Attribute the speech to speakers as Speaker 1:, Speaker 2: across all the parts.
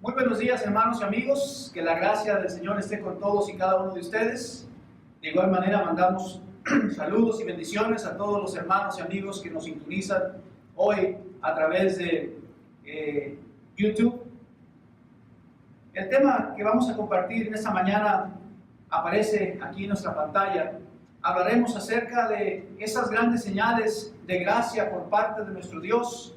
Speaker 1: Muy buenos días, hermanos y amigos. Que la gracia del Señor esté con todos y cada uno de ustedes. De igual manera mandamos saludos y bendiciones a todos los hermanos y amigos que nos sintonizan hoy a través de YouTube. El tema que vamos a compartir en esta mañana aparece aquí en nuestra pantalla. Hablaremos acerca de esas grandes señales de gracia por parte de nuestro Dios.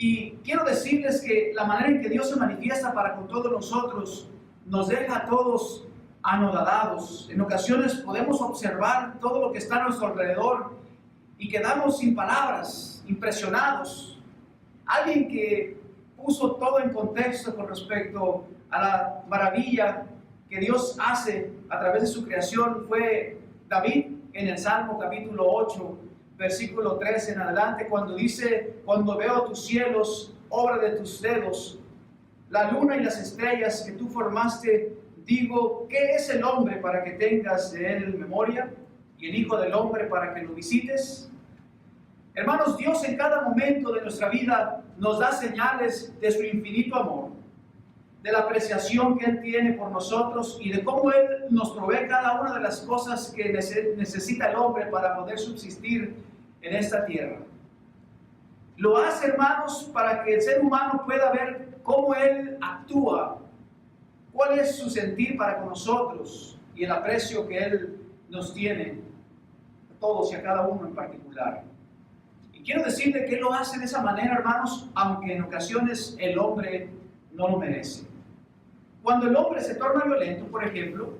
Speaker 1: Y quiero decirles que la manera en que Dios se manifiesta para con todos nosotros nos deja a todos anodadados. En ocasiones podemos observar todo lo que está a nuestro alrededor y quedamos sin palabras, impresionados. Alguien que puso todo en contexto con respecto a la maravilla que Dios hace a través de su creación fue David en el Salmo capítulo 8. Versículo 13 en adelante, cuando dice: cuando veo tus cielos, obra de tus dedos, la luna y las estrellas que tú formaste, digo, ¿qué es el hombre para que tengas de él memoria? Y el hijo del hombre para que lo visites. Hermanos, Dios en cada momento de nuestra vida nos da señales de su infinito amor, de la apreciación que Él tiene por nosotros y de cómo Él nos provee cada una de las cosas que necesita el hombre para poder subsistir en esta tierra. Lo hace, hermanos, para que el ser humano pueda ver cómo Él actúa, cuál es su sentir para con nosotros y el aprecio que Él nos tiene, a todos y a cada uno en particular. Y quiero decirle que Él lo hace de esa manera, hermanos, aunque en ocasiones el hombre no lo merece. Cuando el hombre se torna violento, por ejemplo,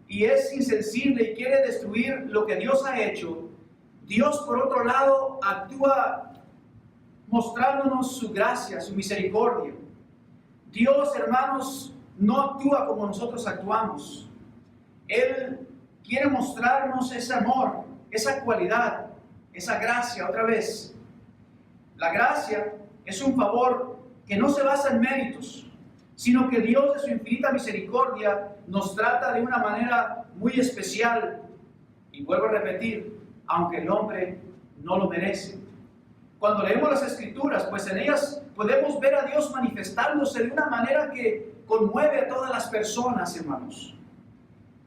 Speaker 1: y es insensible y quiere destruir lo que Dios ha hecho, Dios, por otro lado, actúa mostrándonos su gracia, su misericordia. Dios, hermanos, no actúa como nosotros actuamos. Él quiere mostrarnos ese amor, esa cualidad, esa gracia otra vez. La gracia es un favor que no se basa en méritos, sino que Dios de su infinita misericordia nos trata de una manera muy especial. Y vuelvo a repetir, aunque el hombre no lo merece. Cuando leemos las Escrituras, pues en ellas podemos ver a Dios manifestándose de una manera que conmueve a todas las personas, hermanos.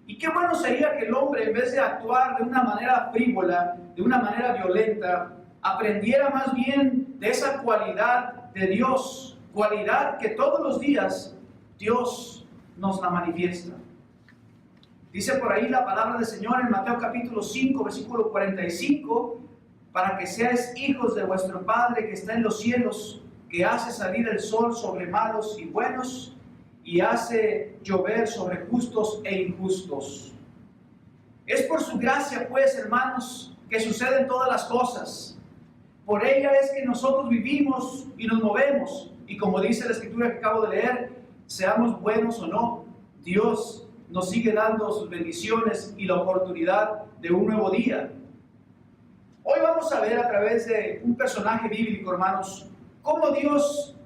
Speaker 1: Y qué bueno sería que el hombre, en vez de actuar de una manera frívola, de una manera violenta, aprendiera más bien de esa cualidad de Dios, cualidad que todos los días Dios nos la manifiesta. Dice por ahí la palabra del Señor en Mateo capítulo 5, versículo 45, para que seáis hijos de vuestro Padre que está en los cielos, que hace salir el sol sobre malos y buenos, y hace llover sobre justos e injustos. Es por su gracia, pues, hermanos, que suceden todas las cosas. Por ella es que nosotros vivimos y nos movemos. Y como dice la escritura que acabo de leer, seamos buenos o no, Dios nos sigue dando sus bendiciones y la oportunidad de un nuevo día. Hoy vamos a ver a través de un personaje bíblico, hermanos, cómo Dios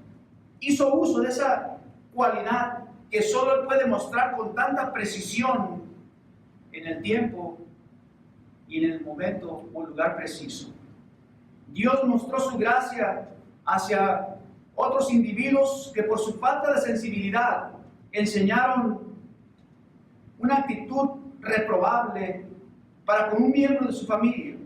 Speaker 1: hizo uso de esa cualidad que solo Él puede mostrar con tanta precisión en el tiempo y en el momento o lugar preciso. Dios mostró su gracia hacia otros individuos que por su falta de sensibilidad enseñaron una actitud reprobable para con un miembro de su familia,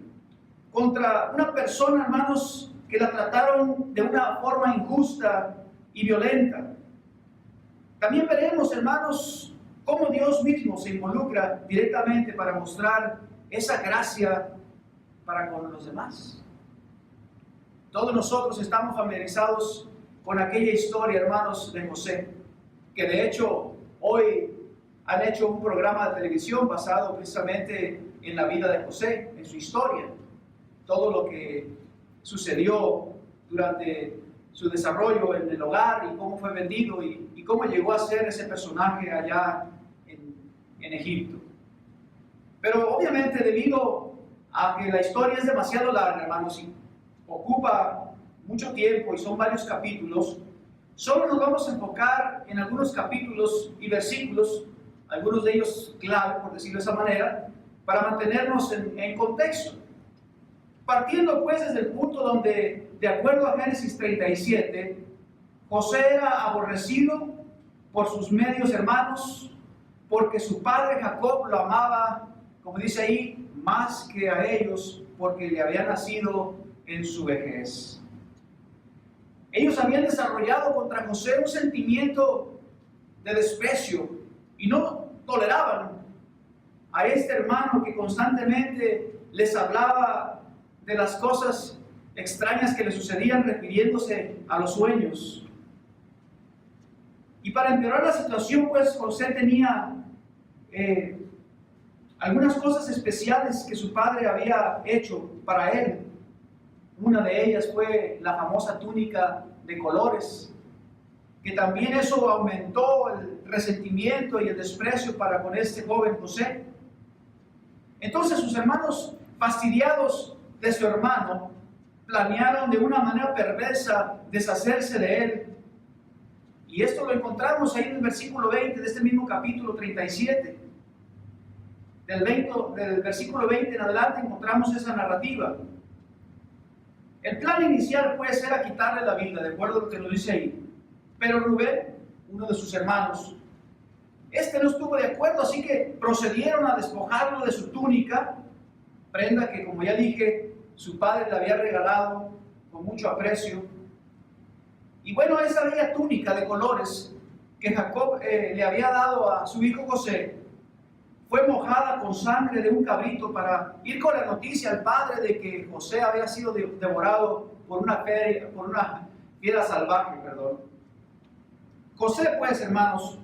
Speaker 1: contra una persona, hermanos, que la trataron de una forma injusta y violenta. También veremos, hermanos, cómo Dios mismo se involucra directamente para mostrar esa gracia para con los demás. Todos nosotros estamos familiarizados con aquella historia, hermanos, de José, que de hecho hoy han hecho un programa de televisión basado precisamente en la vida de José, en su historia, todo lo que sucedió durante su desarrollo en el hogar y cómo fue vendido y cómo llegó a ser ese personaje allá en Egipto. Pero obviamente, debido a que la historia es demasiado larga, hermanos, y ocupa mucho tiempo y son varios capítulos, solo nos vamos a enfocar en algunos capítulos y versículos, algunos de ellos clave, por decirlo de esa manera, para mantenernos en contexto. Partiendo pues desde el punto donde, de acuerdo a Génesis 37, José era aborrecido por sus medios hermanos, porque su padre Jacob lo amaba, como dice ahí, más que a ellos, porque le había nacido en su vejez. Ellos habían desarrollado contra José un sentimiento de desprecio y no toleraban a este hermano que constantemente les hablaba de las cosas extrañas que le sucedían refiriéndose a los sueños. Y para empeorar la situación, pues José tenía algunas cosas especiales que su padre había hecho para él. Una de ellas fue la famosa túnica de colores, que también eso aumentó el resentimiento y el desprecio para con este joven José. Entonces sus hermanos, fastidiados de su hermano, planearon de una manera perversa deshacerse de él. Y esto lo encontramos ahí en el versículo 20 de este mismo capítulo 37. Del versículo 20 en adelante encontramos esa narrativa. El plan inicial pues era quitarle la vida, de acuerdo a lo que nos dice ahí. Pero Rubén, uno de sus hermanos, no estuvo de acuerdo, así que procedieron a despojarlo de su túnica, prenda que, como ya dije, su padre le había regalado con mucho aprecio. Y bueno, esa bella túnica de colores que Jacob le había dado a su hijo José fue mojada con sangre de un cabrito para ir con la noticia al padre de que José había sido devorado por una fiera salvaje. José, pues, hermanos,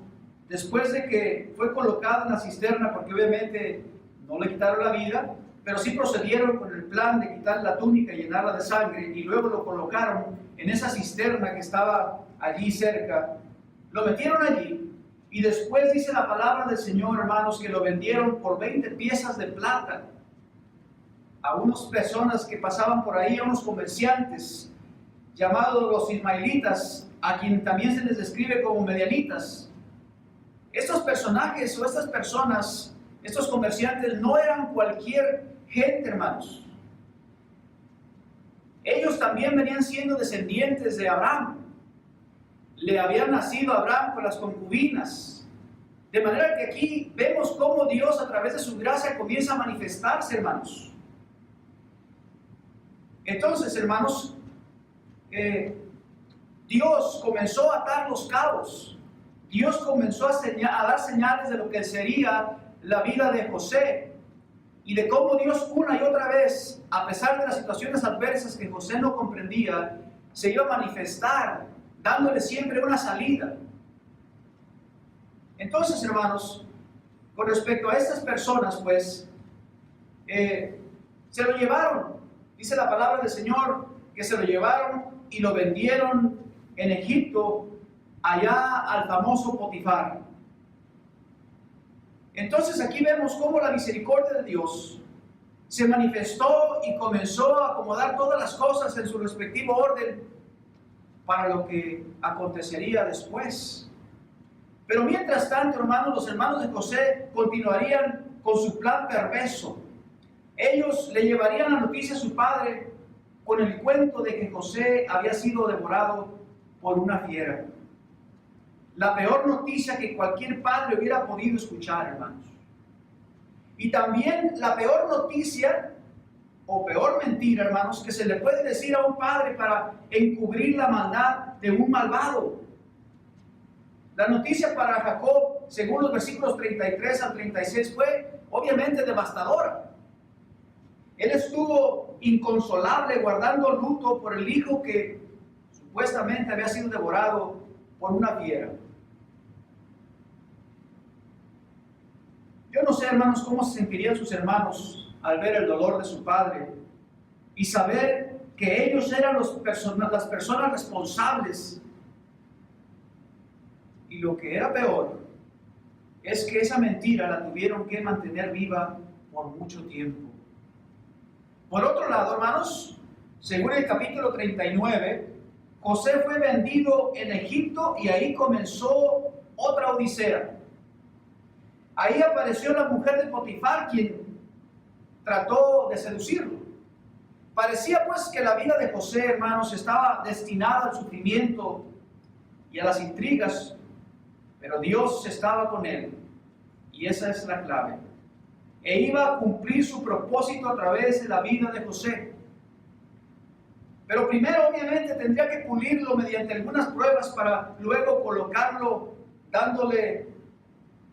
Speaker 1: después de que fue colocado en la cisterna, porque obviamente no le quitaron la vida, pero sí procedieron con el plan de quitar la túnica y llenarla de sangre, y luego lo colocaron en esa cisterna que estaba allí cerca, lo metieron allí, y después dice la palabra del Señor, hermanos, que lo vendieron por 20 piezas de plata a unas personas que pasaban por ahí, a unos comerciantes llamados los ismaelitas, a quien también se les describe como medianitas. Estos personajes o estas personas, estos comerciantes, no eran cualquier gente, hermanos. Ellos también venían siendo descendientes de Abraham. Le habían nacido a Abraham con las concubinas. De manera que aquí vemos cómo Dios, a través de su gracia, comienza a manifestarse, hermanos. Entonces, hermanos, Dios comenzó a atar los cabos. Dios comenzó a dar señales de lo que sería la vida de José y de cómo Dios una y otra vez, a pesar de las situaciones adversas que José no comprendía, se iba a manifestar, dándole siempre una salida. Entonces, hermanos, con respecto a estas personas, pues, se lo llevaron. Dice la palabra del Señor que se lo llevaron y lo vendieron en Egipto, allá al famoso Potifar. Entonces aquí vemos cómo la misericordia de Dios se manifestó y comenzó a acomodar todas las cosas en su respectivo orden para lo que acontecería después. Pero mientras tanto, hermanos, los hermanos de José continuarían con su plan perverso. Ellos le llevarían la noticia a su padre con el cuento de que José había sido devorado por una fiera. La peor noticia que cualquier padre hubiera podido escuchar, hermanos. Y también la peor noticia, o peor mentira, hermanos, que se le puede decir a un padre para encubrir la maldad de un malvado. La noticia para Jacob, según los versículos 33 al 36, fue obviamente devastadora. Él estuvo inconsolable, guardando luto por el hijo que supuestamente había sido devorado por una fiera. Yo no sé, hermanos, cómo se sentirían sus hermanos al ver el dolor de su padre y saber que ellos eran las personas responsables. Y lo que era peor es que esa mentira la tuvieron que mantener viva por mucho tiempo. Por otro lado, hermanos, según el capítulo 39, José fue vendido en Egipto y ahí comenzó otra odisea. Ahí apareció la mujer de Potifar, quien trató de seducirlo. Parecía pues que la vida de José, hermanos, estaba destinada al sufrimiento y a las intrigas, pero Dios estaba con él, y esa es la clave. E iba a cumplir su propósito a través de la vida de José. Pero primero, obviamente, tendría que pulirlo mediante algunas pruebas para luego colocarlo, dándole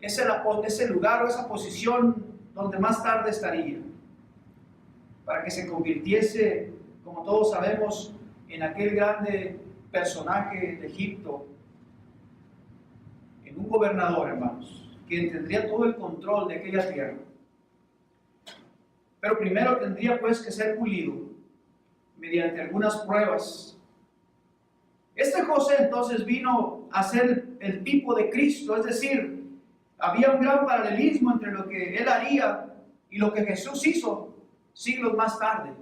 Speaker 1: ese lugar o esa posición donde más tarde estaría, para que se convirtiese, como todos sabemos, en aquel grande personaje de Egipto, en un gobernador, hermanos, que tendría todo el control de aquella tierra. Pero primero tendría pues que ser pulido mediante algunas pruebas. Este José entonces vino a ser el tipo de Cristo, es decir, había un gran paralelismo entre lo que él haría y lo que Jesús hizo siglos más tarde.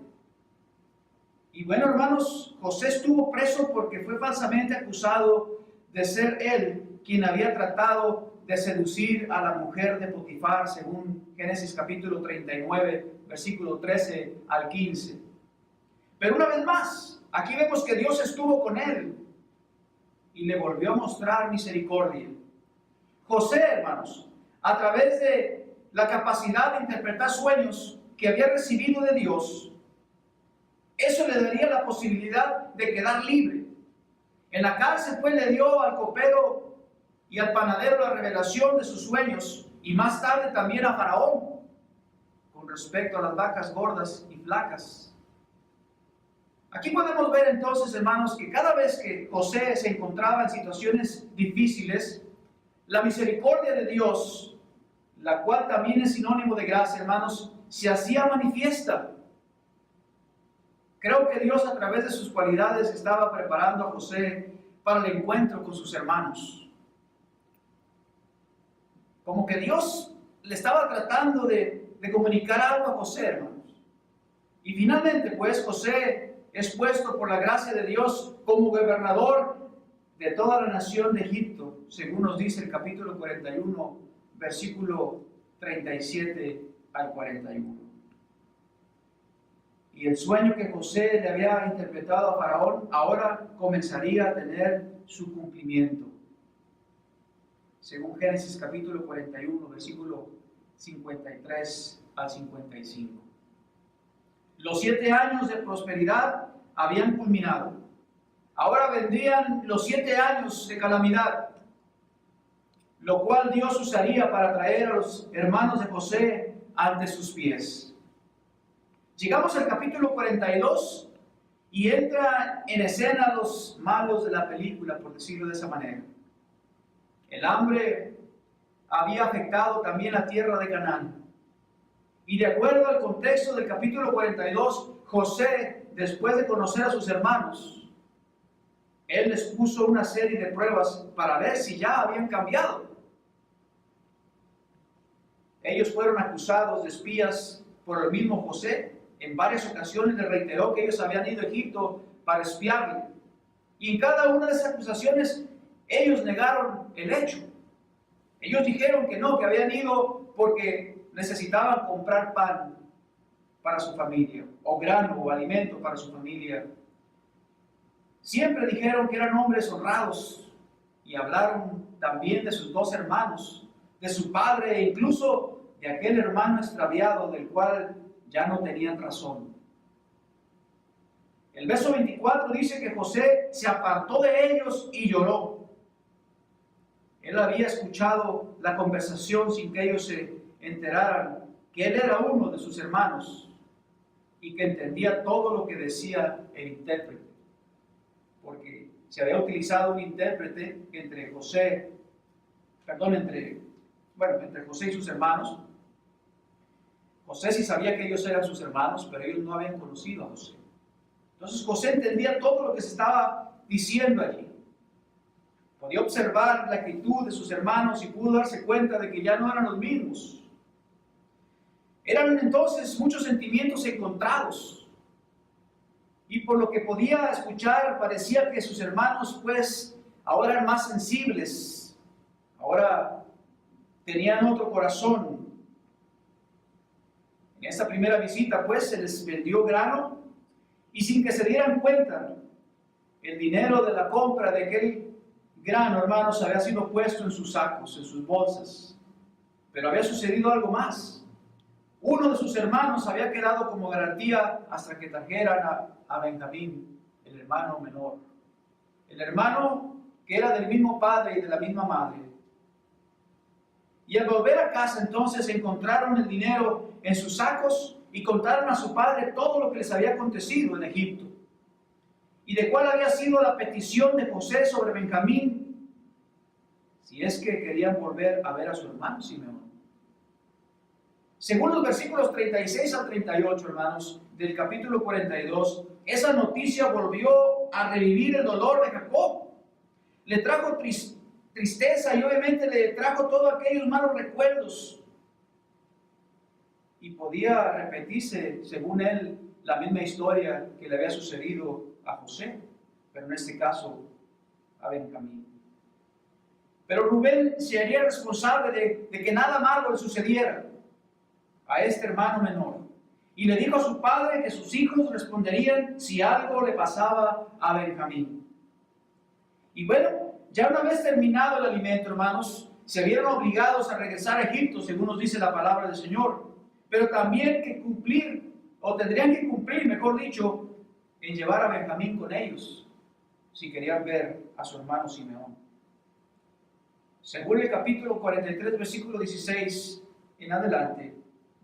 Speaker 1: Y bueno, hermanos, José estuvo preso porque fue falsamente acusado de ser él quien había tratado de seducir a la mujer de Potifar, según Génesis capítulo 39, versículo 13 al 15. Pero una vez más, aquí vemos que Dios estuvo con él y le volvió a mostrar misericordia. José, hermanos, a través de la capacidad de interpretar sueños que había recibido de Dios, eso le daría la posibilidad de quedar libre. En la cárcel, pues, le dio al copero y al panadero la revelación de sus sueños, y más tarde también a Faraón, con respecto a las vacas gordas y flacas. Aquí podemos ver entonces, hermanos, que cada vez que José se encontraba en situaciones difíciles, la misericordia de Dios, la cual también es sinónimo de gracia, hermanos, se hacía manifiesta. Creo que Dios, a través de sus cualidades, estaba preparando a José para el encuentro con sus hermanos. Como que Dios le estaba tratando de comunicar algo a José, hermanos. Y finalmente, pues, José es puesto por la gracia de Dios como gobernador de toda la nación de Egipto, según nos dice el capítulo 41, versículo 37 al 41. Y el sueño que José le había interpretado a Faraón ahora comenzaría a tener su cumplimiento, según Génesis capítulo 41, versículo 53 al 55. Los 7 años de prosperidad habían culminado. Ahora vendrían los 7 años de calamidad, lo cual Dios usaría para traer a los hermanos de José ante sus pies. Llegamos al capítulo 42 y entra en escena los malos de la película, por decirlo de esa manera. El hambre había afectado también la tierra de Canaán. Y de acuerdo al contexto del capítulo 42, José, después de conocer a sus hermanos, él les puso una serie de pruebas para ver si ya habían cambiado. Ellos fueron acusados de espías por el mismo José. En varias ocasiones le reiteró que ellos habían ido a Egipto para espiarle. Y en cada una de esas acusaciones, ellos negaron el hecho. Ellos dijeron que no, que habían ido porque necesitaban comprar pan para su familia, o grano o alimento para su familia. Siempre dijeron que eran hombres honrados y hablaron también de sus 2 hermanos, de su padre e incluso de aquel hermano extraviado del cual ya no tenían razón. El verso 24 dice que José se apartó de ellos y lloró. Él había escuchado la conversación sin que ellos se enteraran que él era uno de sus hermanos y que entendía todo lo que decía el intérprete, porque se había utilizado un intérprete entre José y sus hermanos. José sí sabía que ellos eran sus hermanos, pero ellos no habían conocido a José. Entonces José entendía todo lo que se estaba diciendo allí. Podía observar la actitud de sus hermanos y pudo darse cuenta de que ya no eran los mismos. Eran entonces muchos sentimientos encontrados. Y por lo que podía escuchar, parecía que sus hermanos, pues, ahora eran más sensibles. Ahora tenían otro corazón. En esta primera visita, pues, se les vendió grano y sin que se dieran cuenta, el dinero de la compra de aquel grano, hermanos, había sido puesto en sus sacos, en sus bolsas. Pero había sucedido algo más. Uno de sus hermanos había quedado como garantía hasta que trajeran a Benjamín, el hermano menor. El hermano que era del mismo padre y de la misma madre. Y al volver a casa entonces encontraron el dinero en sus sacos y contaron a su padre todo lo que les había acontecido en Egipto. Y de cuál había sido la petición de José sobre Benjamín, si es que querían volver a ver a su hermano Simeón. Según los versículos 36 al 38, hermanos, del capítulo 42, esa noticia volvió a revivir el dolor de Jacob. Le trajo tristeza y obviamente le trajo todos aquellos malos recuerdos. Y podía repetirse, según él, la misma historia que le había sucedido a José, pero en este caso a Benjamín. Pero Rubén se haría responsable de que nada malo le sucediera a este hermano menor. Y le dijo a su padre que sus hijos responderían si algo le pasaba a Benjamín. Y bueno, ya una vez terminado el alimento, hermanos, se vieron obligados a regresar a Egipto, según nos dice la palabra del Señor. Pero también que cumplir, o tendrían que cumplir, mejor dicho, en llevar a Benjamín con ellos, si querían ver a su hermano Simeón. Según el capítulo 43, versículo 16 en adelante,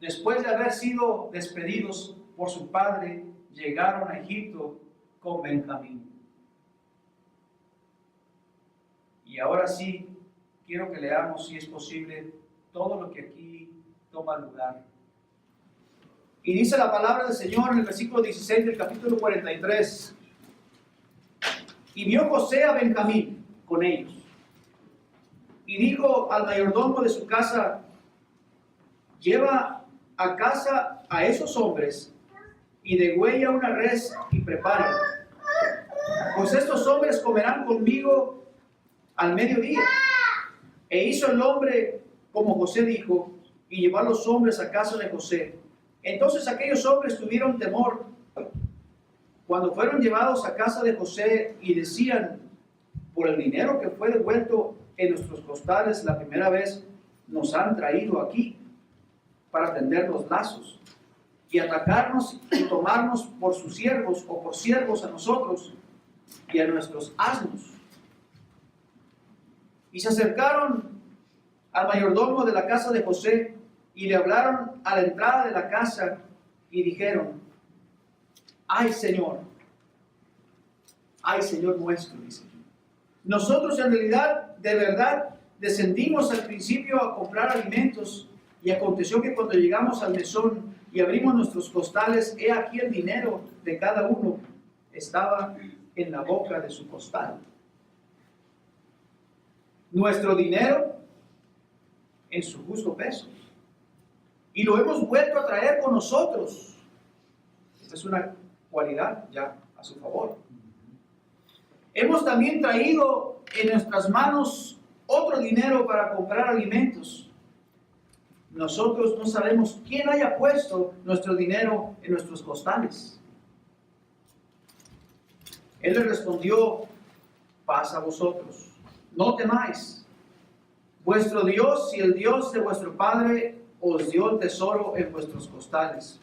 Speaker 1: después de haber sido despedidos por su padre, llegaron a Egipto con Benjamín. Y ahora sí, quiero que leamos, si es posible, todo lo que aquí toma lugar. Y dice la palabra del Señor en el versículo 16 del capítulo 43. Y vio José a Benjamín con ellos. Y dijo al mayordomo de su casa: lleva a casa a esos hombres y degüella una res y prepárala. Pues estos hombres comerán conmigo al mediodía. E hizo el hombre como José dijo, y llevó a los hombres a casa de José. Entonces aquellos hombres tuvieron temor cuando fueron llevados a casa de José y decían: por el dinero que fue devuelto en nuestros costales la primera vez, nos han traído aquí para tender los lazos y atacarnos y tomarnos por sus siervos o por siervos a nosotros y a nuestros asnos. Y se acercaron al mayordomo de la casa de José y le hablaron a la entrada de la casa y dijeron: ay Señor nuestro, dice, nosotros en realidad de verdad descendimos al principio a comprar alimentos, y aconteció que cuando llegamos al mesón y abrimos nuestros costales, he aquí el dinero de cada uno estaba en la boca de su costal. Nuestro dinero en su justo peso, y lo hemos vuelto a traer con nosotros. Esta es una cualidad ya a su favor. Hemos también traído en nuestras manos otro dinero para comprar alimentos. Nosotros no sabemos quién haya puesto nuestro dinero en nuestros costales. Él le respondió: paz a vosotros, no temáis. Vuestro Dios y el Dios de vuestro Padre os dio el tesoro en vuestros costales.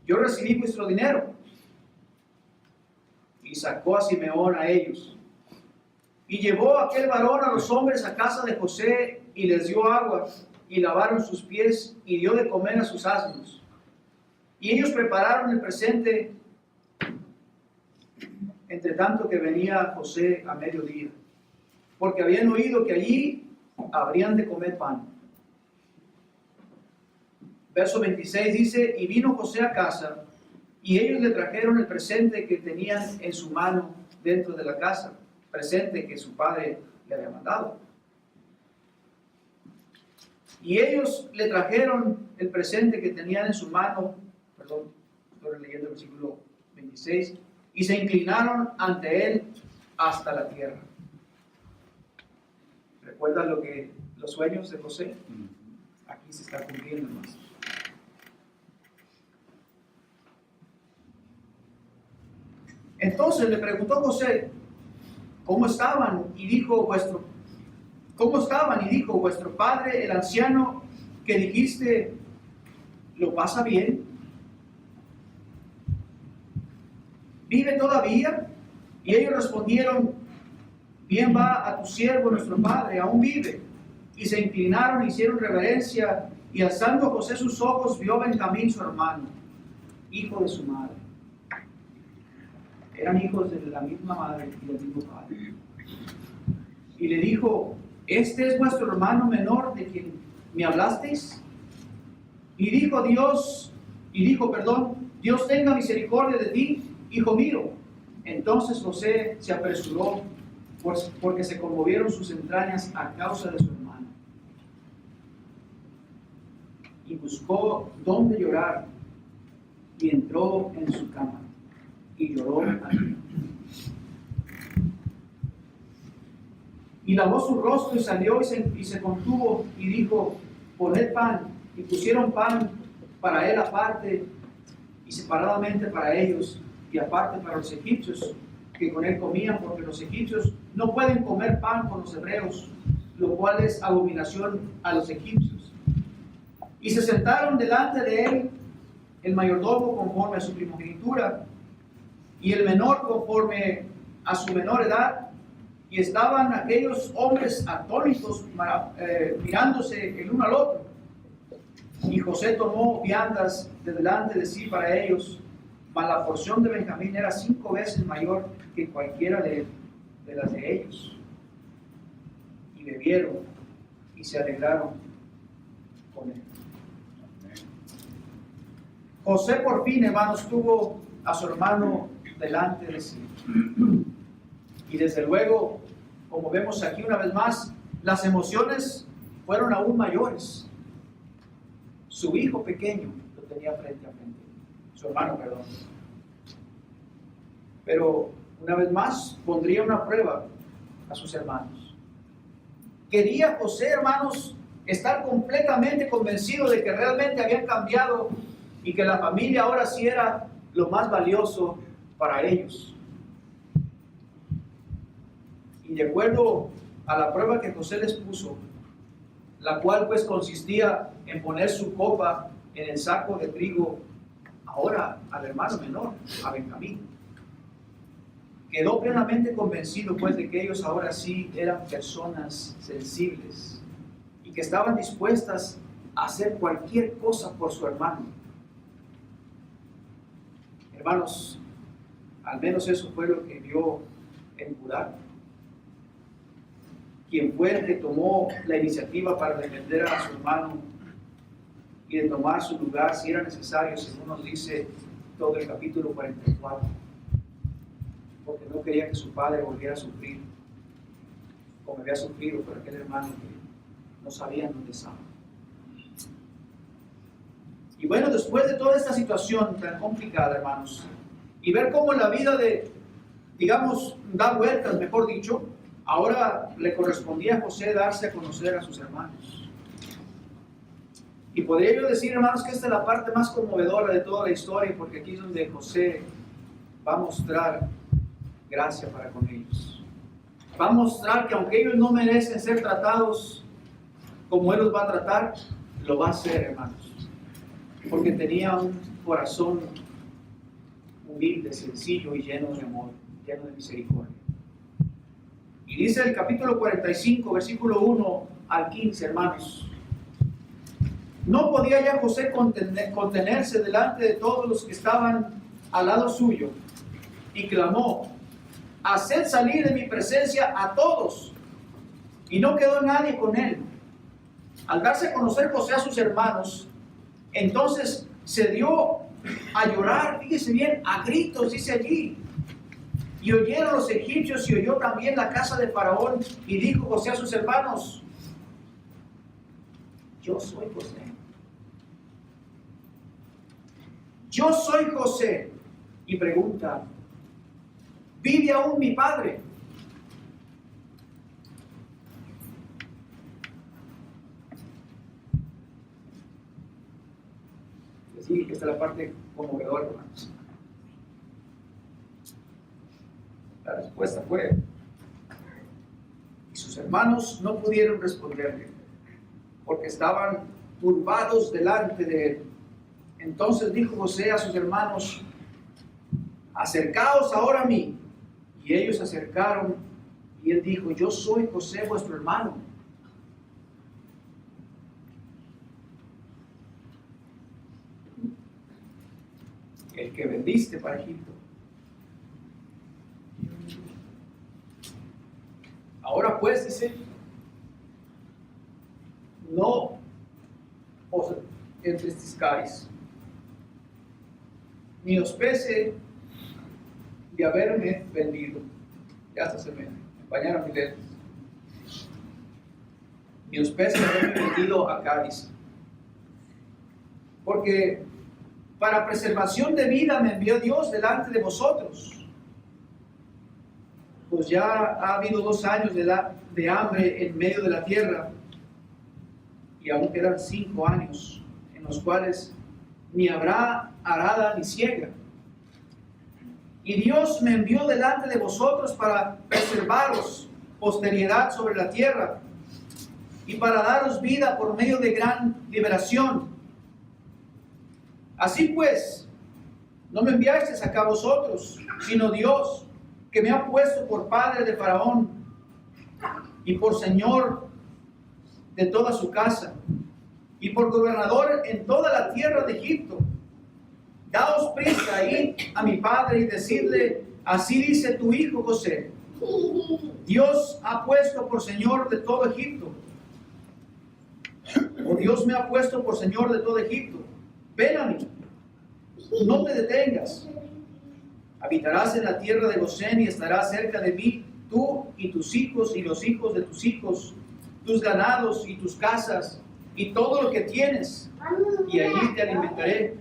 Speaker 1: Yo recibí vuestro dinero. Y sacó a Simeón a ellos. Y llevó a aquel varón a los hombres a casa de José y les dio agua y lavaron sus pies y dio de comer a sus asnos. Y ellos prepararon el presente, entre tanto que venía José a mediodía, porque habían oído que allí habrían de comer pan. Verso 26 dice: y vino José a casa, y ellos le trajeron el presente que tenían en su mano dentro de la casa, presente que su padre le había mandado. Y ellos le trajeron el presente que tenían en su mano, estoy leyendo el versículo 26, y se inclinaron ante él hasta la tierra. ¿Recuerdan los sueños de José? Aquí se está cumpliendo más. Entonces le preguntó José: ¿Cómo estaban? Y dijo vuestro padre, el anciano, que dijiste, ¿lo pasa bien? ¿Vive todavía? Y ellos respondieron, bien va a tu siervo nuestro padre, aún vive. Y se inclinaron e hicieron reverencia, y alzando José sus ojos, vio a Benjamín su hermano, hijo de su madre. Eran hijos de la misma madre y del mismo padre. Y le dijo, ¿este es vuestro hermano menor de quien me hablasteis? Y dijo, Dios tenga misericordia de ti, hijo mío. Entonces José se apresuró, porque se conmovieron sus entrañas a causa de su hermano. Y buscó dónde llorar, y entró en su cama, y lloró allí. Y lavó su rostro y salió y se contuvo y dijo, poned pan. Y pusieron pan para él aparte y separadamente para ellos y aparte para los egipcios que con él comían, porque los egipcios no pueden comer pan con los hebreos, lo cual es abominación a los egipcios. Y se sentaron delante de él el mayordomo conforme a su primogenitura y el menor conforme a su menor edad. Y estaban aquellos hombres atónitos mirándose el uno al otro. Y José tomó viandas de delante de sí para ellos, mas la porción de Benjamín era 5 veces mayor que cualquiera de las de ellos. Y bebieron y se alegraron con él. José por fin, hermanos, tuvo a su hermano delante de sí. Y desde luego, como vemos aquí una vez más, las emociones fueron aún mayores. Su hijo pequeño lo tenía frente a frente, su hermano, perdón. Pero una vez más pondría una prueba a sus hermanos. Quería José, hermanos, estar completamente convencido de que realmente habían cambiado y que la familia ahora sí era lo más valioso para ellos. Y de acuerdo a la prueba que José les puso, la cual pues consistía en poner su copa en el saco de trigo, ahora al hermano menor, a Benjamín, quedó plenamente convencido pues de que ellos ahora sí eran personas sensibles y que estaban dispuestas a hacer cualquier cosa por su hermano. Hermanos, al menos eso fue lo que vio en Judá, quien fue el que tomó la iniciativa para defender a su hermano y de tomar su lugar si era necesario, según nos dice todo el capítulo 44, porque no quería que su padre volviera a sufrir como había sufrido por aquel hermano que no sabían dónde estaba. Y bueno, después de toda esta situación tan complicada, hermanos, y ver cómo la vida da vueltas, mejor dicho, ahora le correspondía a José darse a conocer a sus hermanos. Y podría yo decir, hermanos, que esta es la parte más conmovedora de toda la historia, porque aquí es donde José va a mostrar gracia para con ellos. Va a mostrar que aunque ellos no merecen ser tratados como Él los va a tratar, lo va a hacer, hermanos. Porque tenía un corazón humilde, sencillo y lleno de amor, lleno de misericordia. Y dice el capítulo 45, versículo 1 al 15, hermanos. No podía ya José contenerse delante de todos los que estaban al lado suyo, y clamó, haced salir de mi presencia a todos. Y no quedó nadie con él. Al darse a conocer José a sus hermanos, entonces se dio a llorar, fíjese bien, a gritos, dice allí. Y oyeron los egipcios y oyó también la casa de Faraón. Y dijo José a sus hermanos, yo soy José. Yo soy José. Y pregunta, ¿vive aún mi padre? Sí, esta es la parte conmovedora, hermanos. La respuesta fue, Sus hermanos no pudieron responderle, porque estaban turbados delante de él. Entonces dijo José a sus hermanos: acercaos ahora a mí. Y ellos se acercaron, y él dijo: yo soy José, vuestro hermano, el que vendiste para Egipto. Ahora pues, dice, no os entristezcáis, ni os pese de haberme vendido. Ya hasta se me empañaron mis dedos. Ni os pese de haberme vendido a Cádiz. Porque para preservación de vida me envió Dios delante de vosotros. Pues ya ha habido 2 años de hambre en medio de la tierra, y aún quedan 5 años en los cuales ni habrá arada ni siega. Y Dios me envió delante de vosotros para preservaros posteridad sobre la tierra y para daros vida por medio de gran liberación. Así pues, no me enviasteis acá vosotros, sino Dios, que me ha puesto por padre de Faraón y por señor de toda su casa y por gobernador en toda la tierra de Egipto. Daos prisa, id a mi padre y decidle: así dice tu hijo José, Dios ha puesto por señor de todo Egipto, o Dios me ha puesto por señor de todo Egipto. Ven a mí, no te detengas. Habitarás en la tierra de Gosén y estarás cerca de mí, tú y tus hijos y los hijos de tus hijos, tus ganados y tus casas y todo lo que tienes, y allí te alimentaré,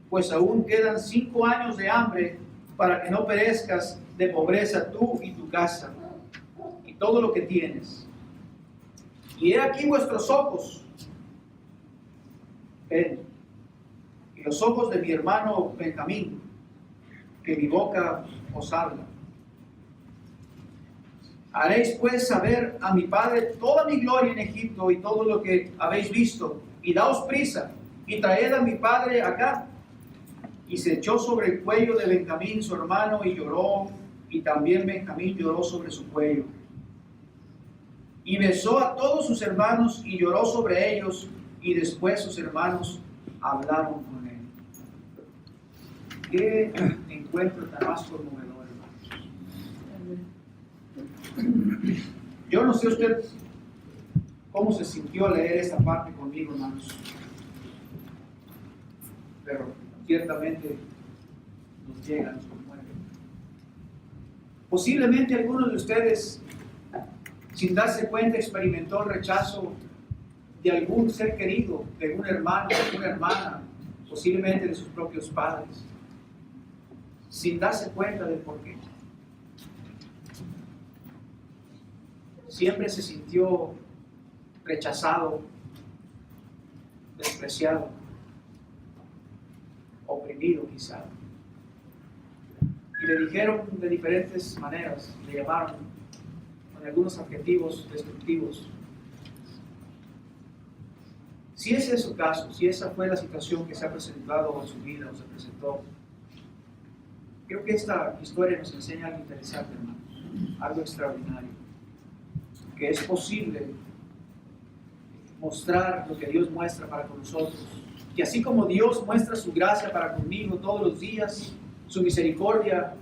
Speaker 1: pues aún quedan 5 años de hambre para que no perezcas de pobreza tú y tu casa y todo lo que tienes. Y he aquí vuestros ojos, ven, y los ojos de mi hermano Benjamín, que mi boca os habla. Haréis pues saber a mi padre toda mi gloria en Egipto y todo lo que habéis visto, y daos prisa, y traed a mi padre acá. Y se echó sobre el cuello de Benjamín su hermano y lloró, y también Benjamín lloró sobre su cuello. Y besó a todos sus hermanos y lloró sobre ellos, y después sus hermanos hablaron con él. Qué encuentro tan más conmovedor, hermanos. Yo no sé usted cómo se sintió al leer esta parte conmigo, hermanos, pero ciertamente nos llega, nos conmueve. Posiblemente algunos de ustedes, sin darse cuenta, experimentó el rechazo de algún ser querido, de un hermano, de una hermana, posiblemente de sus propios padres, sin darse cuenta del por qué. Siempre se sintió rechazado, despreciado, oprimido quizá. Y le dijeron de diferentes maneras, le llamaron con algunos adjetivos destructivos. Si ese es su caso, si esa fue la situación que se ha presentado en su vida o se presentó, creo que esta historia nos enseña algo interesante, hermanos, algo extraordinario, que es posible mostrar lo que Dios muestra para con nosotros, y así como Dios muestra su gracia para conmigo todos los días, su misericordia,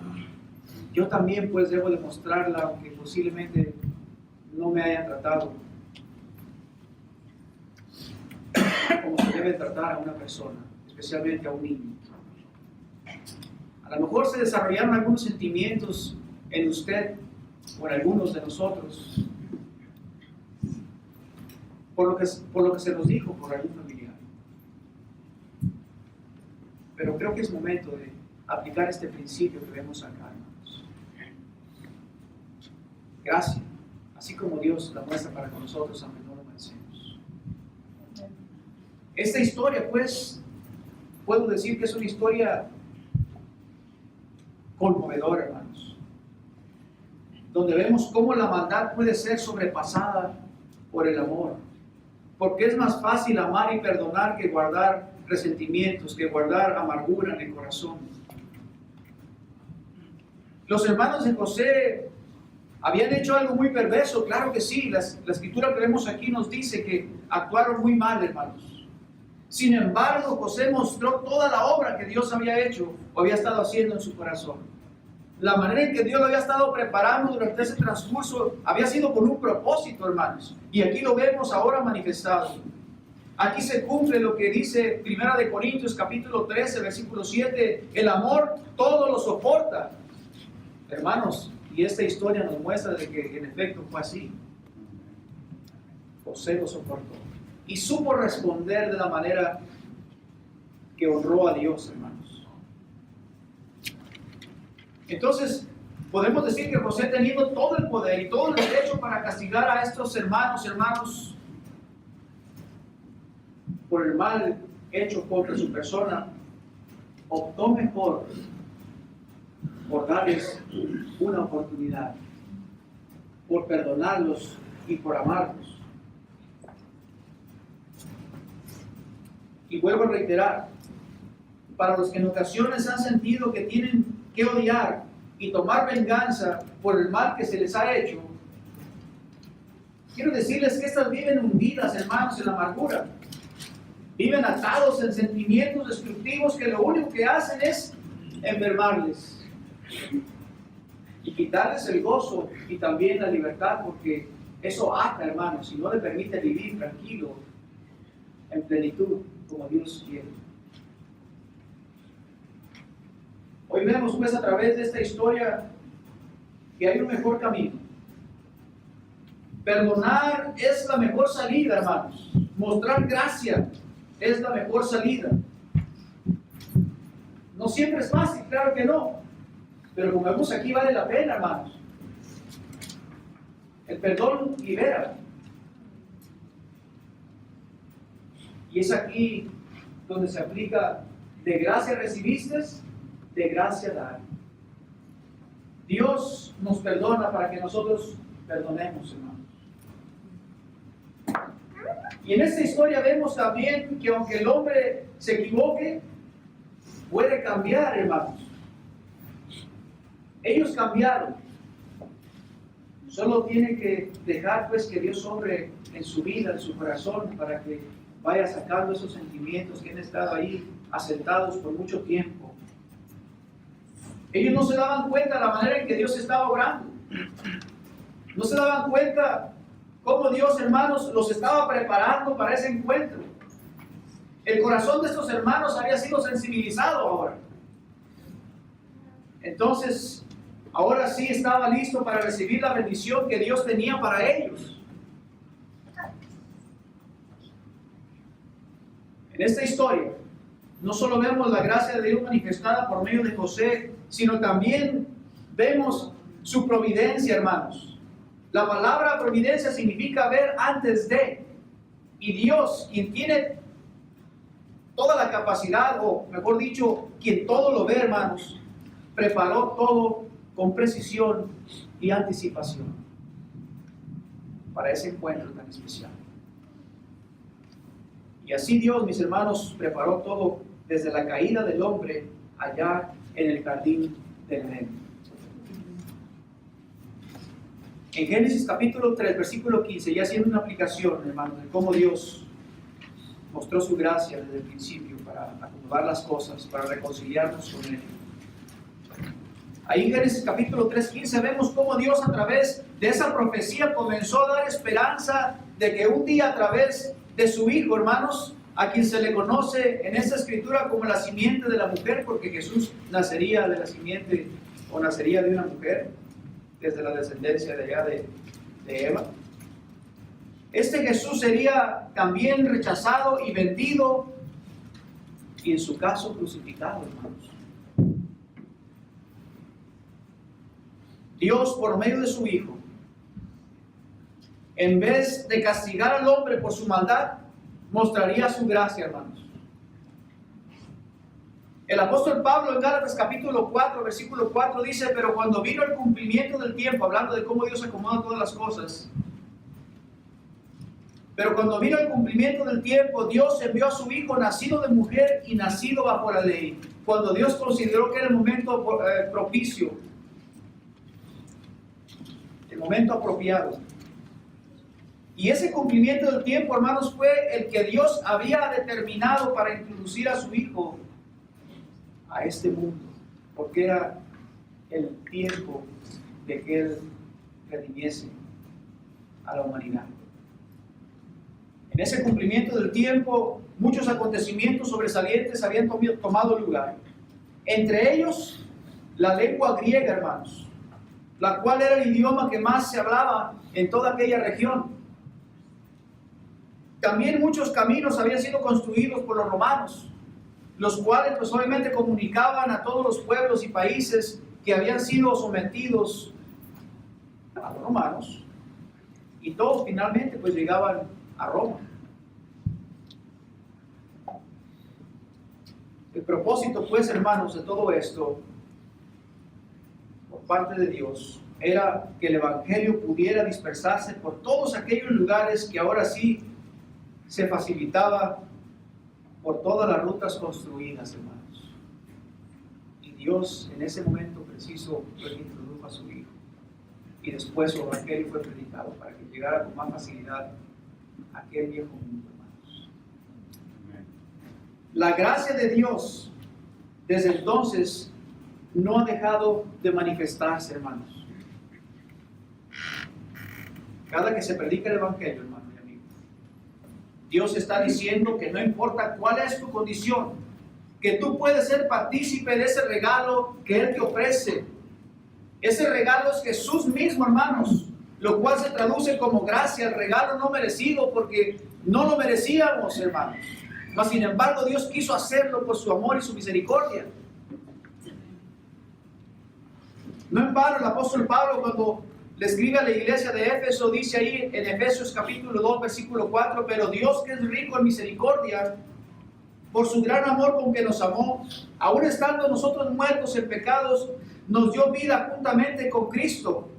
Speaker 1: yo también pues debo demostrarla, aunque posiblemente no me hayan tratado como se debe tratar a una persona, especialmente a un niño. A lo mejor se desarrollaron algunos sentimientos en usted o en algunos de nosotros por lo que se nos dijo por algún familiar. Pero creo que es momento de aplicar este principio que vemos acá, hermanos. Gracia, así como Dios la muestra para con nosotros, aunque no lo merecemos. Esta historia, pues, puedo decir que es una historia conmovedora, hermanos. donde vemos cómo la maldad puede ser sobrepasada por el amor. Porque es más fácil amar y perdonar que guardar resentimientos, que guardar amargura en el corazón. Los hermanos de José habían hecho algo muy perverso, claro que sí. La escritura que vemos aquí nos dice que actuaron muy mal, hermanos. Sin embargo, José mostró toda la obra que Dios había hecho o había estado haciendo en su corazón. La manera en que Dios lo había estado preparando durante ese transcurso había sido con un propósito, hermanos. Y aquí lo vemos ahora manifestado. Aquí se cumple lo que dice 1 de Corintios capítulo 13, versículo 7. El amor todo lo soporta. Hermanos, y esta historia nos muestra de que en efecto fue así. José lo soportó. Y supo responder de la manera que honró a Dios, hermanos. Entonces, podemos decir que José, teniendo todo el poder y todo el derecho para castigar a estos hermanos, por el mal hecho contra su persona, optó mejor por darles una oportunidad, por perdonarlos y por amarlos. Y vuelvo a reiterar, para los que en ocasiones han sentido que tienen que odiar y tomar venganza por el mal que se les ha hecho, quiero decirles que estas viven hundidas, hermanos, en la amargura. Viven atados en sentimientos destructivos que lo único que hacen es enfermarles y quitarles el gozo y también la libertad, porque eso ata, hermanos, y no le permite vivir tranquilo, en plenitud, como Dios quiere. Hoy vemos pues a través de esta historia que hay un mejor camino. Perdonar es la mejor salida, hermanos. Mostrar gracia es la mejor salida. No siempre es fácil, claro que no. Pero como vemos aquí, vale la pena, hermanos. El perdón libera. Y es aquí donde se aplica: de gracia recibiste, de gracia dar. Dios nos perdona para que nosotros perdonemos, hermanos. Y en esta historia vemos también que aunque el hombre se equivoque, puede cambiar, hermanos. Ellos cambiaron. Solo tiene que dejar pues que Dios obre en su vida, en su corazón, para que vaya sacando esos sentimientos que han estado ahí asentados por mucho tiempo. Ellos no se daban cuenta de la manera en que Dios estaba obrando. No se daban cuenta cómo Dios, hermanos, los estaba preparando para ese encuentro. El corazón de estos hermanos había sido sensibilizado ahora. Entonces, ahora sí estaba listo para recibir la bendición que Dios tenía para ellos. En esta historia, no solo vemos la gracia de Dios manifestada por medio de José, sino también vemos su providencia, hermanos. La palabra providencia significa ver antes de. Y Dios, quien tiene toda la capacidad, o mejor dicho, quien todo lo ve, hermanos, preparó todo con precisión y anticipación para ese encuentro tan especial. Y así Dios, mis hermanos, preparó todo desde la caída del hombre allá en el jardín del Edén. En Génesis capítulo 3, versículo 15, ya haciendo una aplicación, hermanos, de cómo Dios mostró su gracia desde el principio para acomodar las cosas, para reconciliarnos con Él. Ahí en Génesis capítulo 3, 15 vemos cómo Dios, a través de esa profecía, comenzó a dar esperanza de que un día, a través de su Hijo, hermanos, a quien se le conoce en esta escritura como la simiente de la mujer, porque Jesús nacería de la simiente, o nacería de una mujer, desde la descendencia de allá de Eva. Este Jesús sería también rechazado y vendido, y en su caso crucificado, hermanos. Dios, por medio de su Hijo, en vez de castigar al hombre por su maldad, mostraría su gracia, hermanos. El apóstol Pablo en Gálatas capítulo 4, versículo 4 dice, pero cuando vino el cumplimiento del tiempo, hablando de cómo Dios acomoda todas las cosas, pero cuando vino el cumplimiento del tiempo, Dios envió a su Hijo nacido de mujer y nacido bajo la ley. Cuando Dios consideró que era el momento propicio, el momento apropiado. Y ese cumplimiento del tiempo, hermanos, fue el que Dios había determinado para introducir a su Hijo a este mundo, porque era el tiempo de que Él redimiese a la humanidad. En ese cumplimiento del tiempo, muchos acontecimientos sobresalientes habían tomado lugar. Entre ellos, la lengua griega, hermanos, la cual era el idioma que más se hablaba en toda aquella región. También muchos caminos habían sido construidos por los romanos, los cuales pues obviamente comunicaban a todos los pueblos y países que habían sido sometidos a los romanos, y todos finalmente pues llegaban a Roma. El propósito pues, hermanos, de todo esto por parte de Dios era que el evangelio pudiera dispersarse por todos aquellos lugares que ahora sí se facilitaba por todas las rutas construidas, hermanos. Y Dios en ese momento preciso fue el que introdujo a su Hijo. Y después su evangelio fue predicado para que llegara con más facilidad a aquel viejo mundo, hermanos. La gracia de Dios desde entonces no ha dejado de manifestarse, hermanos. Cada que se predica el evangelio, hermanos y amigos, Dios está diciendo que no importa cuál es tu condición, que tú puedes ser partícipe de ese regalo que Él te ofrece. Ese regalo es Jesús mismo, hermanos, lo cual se traduce como gracia, el regalo no merecido, porque no lo merecíamos, hermanos. Mas sin embargo, Dios quiso hacerlo por su amor y su misericordia. No en vano el apóstol Pablo, cuando le escribe a la iglesia de Éfeso, dice ahí en Efesios capítulo 2, versículo 4, pero Dios, que es rico en misericordia, por su gran amor con que nos amó, aun estando nosotros muertos en pecados, nos dio vida juntamente con Cristo.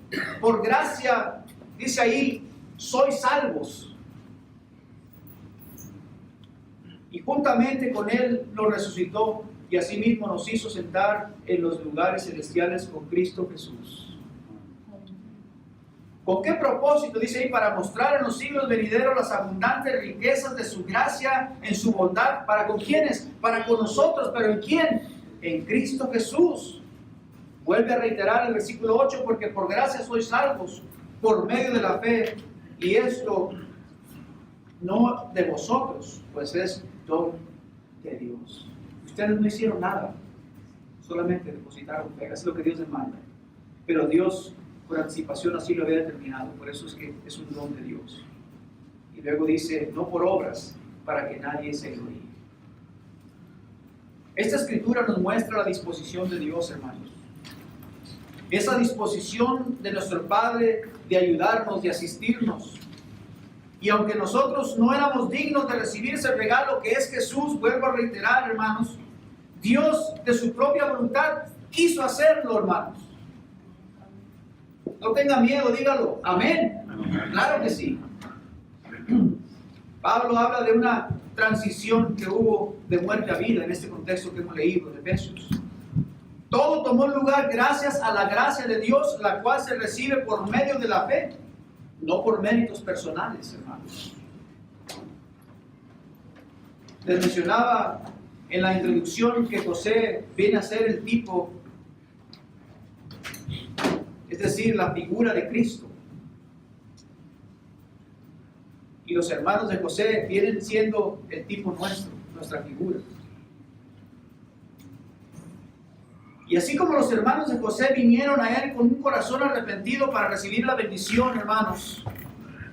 Speaker 1: Por gracia, dice ahí, sois salvos. Y juntamente con Él nos resucitó y asimismo nos hizo sentar en los lugares celestiales con Cristo Jesús. ¿Con qué propósito? Dice ahí, para mostrar en los siglos venideros las abundantes riquezas de su gracia en su bondad. ¿Para con quiénes? Para con nosotros. ¿Pero en quién? En Cristo Jesús. Vuelve a reiterar el versículo 8, porque por gracia sois salvos por medio de la fe, y esto no de vosotros, pues es don de Dios. Ustedes no hicieron nada, solamente depositaron fe. Es lo que Dios demanda. Pero Dios, por anticipación, así lo había determinado. Por eso es que es un don de Dios. Y luego dice, no por obras, para que nadie se gloríe. Esta escritura nos muestra la disposición de Dios, hermanos. Esa disposición de nuestro Padre de ayudarnos, de asistirnos. Y aunque nosotros no éramos dignos de recibir ese regalo que es Jesús, vuelvo a reiterar, hermanos, Dios de su propia voluntad quiso hacerlo, hermanos. No tenga miedo, dígalo. Amén. Claro que sí. Pablo habla de una transición que hubo de muerte a vida en este contexto que hemos leído de Efesios. Todo tomó lugar gracias a la gracia de Dios, la cual se recibe por medio de la fe, no por méritos personales, hermanos. Les mencionaba en la introducción que José viene a ser el tipo, es decir, la figura de Cristo. Y los hermanos de José vienen siendo el tipo nuestro, nuestra figura. Y así como los hermanos de José vinieron a él con un corazón arrepentido para recibir la bendición, hermanos,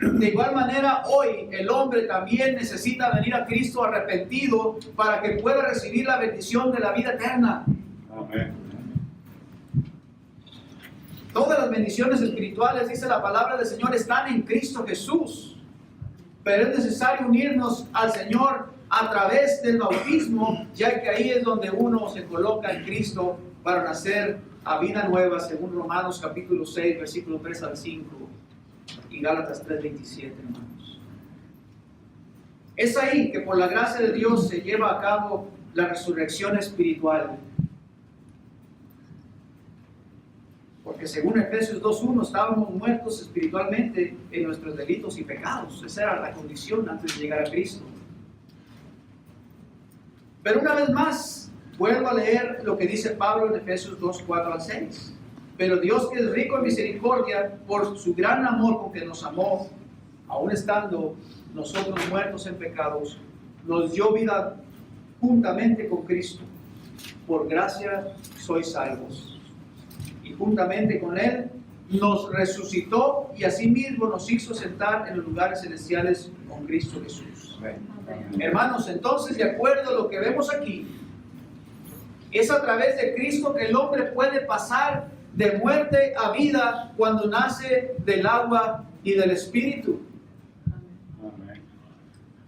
Speaker 1: de igual manera hoy el hombre también necesita venir a Cristo arrepentido para que pueda recibir la bendición de la vida eterna. Amén. Todas las bendiciones espirituales, dice la palabra del Señor, están en Cristo Jesús. Pero es necesario unirnos al Señor a través del bautismo, ya que ahí es donde uno se coloca en Cristo para nacer a vida nueva, según Romanos capítulo 6, versículo 3 al 5 y Gálatas 3:27, hermanos. Es ahí que por la gracia de Dios se lleva a cabo la resurrección espiritual. Porque según Efesios 2:1 estábamos muertos espiritualmente en nuestros delitos y pecados. Esa era la condición antes de llegar a Cristo. Pero una vez más, vuelvo a leer lo que dice Pablo en Efesios 2:4 al 6. Pero Dios, que es rico en misericordia, por su gran amor con que nos amó, aun estando nosotros muertos en pecados, nos dio vida juntamente con Cristo. Por gracia sois salvos. Y juntamente con Él nos resucitó y asimismo nos hizo sentar en los lugares celestiales con Cristo Jesús. Amén. Hermanos, entonces, de acuerdo a lo que vemos aquí, es a través de Cristo que el hombre puede pasar de muerte a vida cuando nace del agua y del Espíritu. Amén.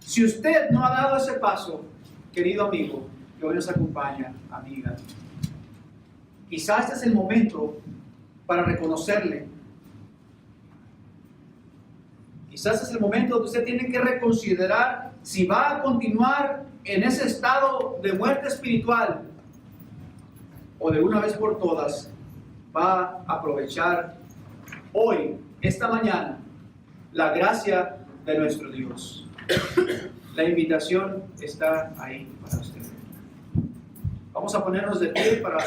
Speaker 1: Si usted no ha dado ese paso, querido amigo, que hoy nos acompaña, amiga, quizás este es el momento para reconocerle. Quizás es el momento donde usted tiene que reconsiderar si va a continuar en ese estado de muerte espiritual o de una vez por todas va a aprovechar hoy, esta mañana, la gracia de nuestro Dios. La invitación está ahí para usted. Vamos a ponernos de pie para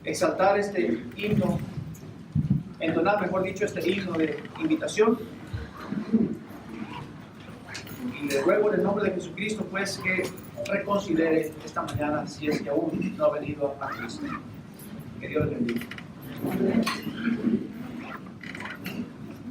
Speaker 1: exaltar este himno, entonar, mejor dicho, este himno de invitación. Y le ruego en el nombre de Jesucristo, pues, que reconsidere esta mañana si es que aún no ha venido a Cristo. Que Dios le bendiga.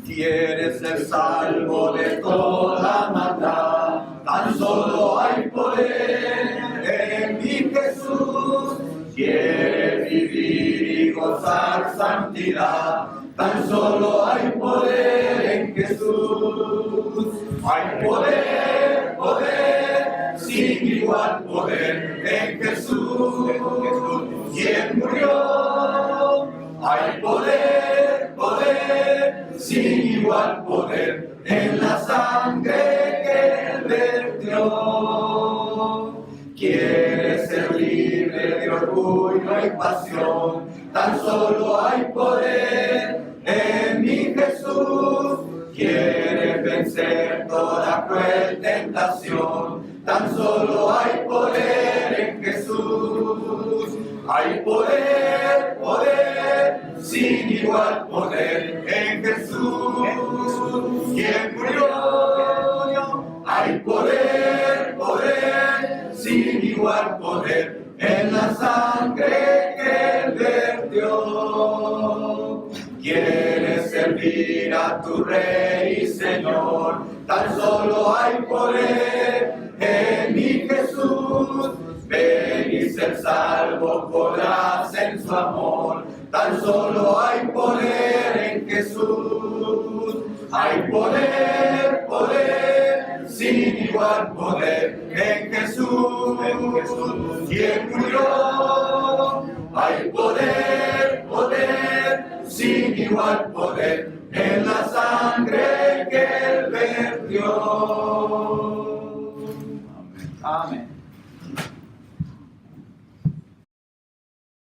Speaker 2: Quieres ser salvo de toda maldad, tan solo hay poder en mi Jesús. Quieres vivir y gozar santidad, tan solo hay poder en Jesús. Hay poder, poder, sin igual poder en Jesús, quien murió. Hay poder, poder, sin igual poder en la sangre que Él vertió. Quieres ser libre de orgullo y pasión, tan solo hay poder en mi Jesús. Quieres vencer toda cruel tentación, tan solo hay poder en Jesús. Hay poder, poder, sin igual poder en Jesús, quien murió. Hay poder, poder, sin igual poder en la sangre que Él vertió. Quieres servir a tu Rey y Señor, tan solo hay poder en mi Jesús. Ven y ser salvo podrás en su amor, tan solo hay poder en Jesús. Hay poder, poder, sin igual poder en Jesús, quien murió. Hay poder, poder, sin igual poder en la sangre que Él vertió.
Speaker 1: Amén.